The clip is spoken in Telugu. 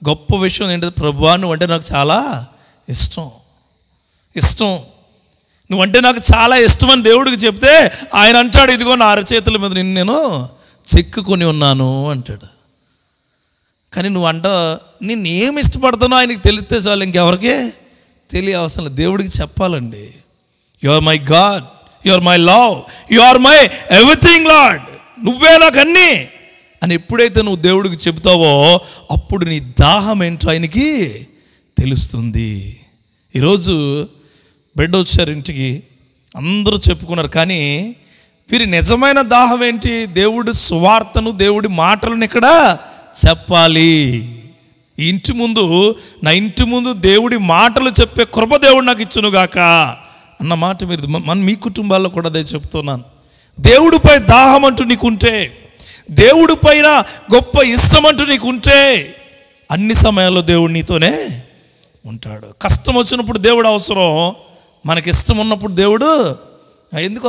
గొప్ప విషయం ఏంటంటే, ప్రభువా నువ్వంటే నాకు చాలా ఇష్టం. నువ్వంటే నాకు చాలా ఇష్టం అని దేవుడికి చెప్తే ఆయన అంటాడు, ఇదిగో నా అరచేతుల మీద నేను చెక్కుకొని ఉన్నాను అంటాడు. కానీ నిన్ను ఏమి ఇష్టపడుతున్నావు ఆయనకి తెలిస్తే చాలు, ఇంకెవరికి తెలియ అవసరం లేదు. దేవుడికి చెప్పాలండి, you are my God, you are my love, you are my everything lord, నువ్వే నాకు అన్నీ అని ఎప్పుడైతే నువ్వు దేవుడికి చెప్తావో అప్పుడు నీ దాహం ఏంటో ఆయనకి తెలుస్తుంది. ఈరోజు బిడ్డ వచ్చారు ఇంటికి, అందరూ చెప్పుకున్నారు, కానీ వీరి నిజమైన దాహం ఏంటి? దేవుడి సువార్తను, దేవుడి మాటలను ఇక్కడ చెప్పాలి. నా ఇంటి ముందు దేవుడి మాటలు చెప్పే కృప దేవుడు నాకు ఇచ్చునుగాక అన్న మాట మీ కుటుంబాల్లో కూడా అదే చెప్తున్నాను. దేవుడిపై దాహం అంటూ నీకుంటే, దేవుడి పైన గొప్ప ఇష్టం అంటూ నీకుంటే, అన్ని సమయాల్లో దేవుడు నీతోనే ఉంటాడు. కష్టం వచ్చినప్పుడు దేవుడు అవసరం, మనకి ఇష్టం ఉన్నప్పుడు దేవుడు ఎందుకు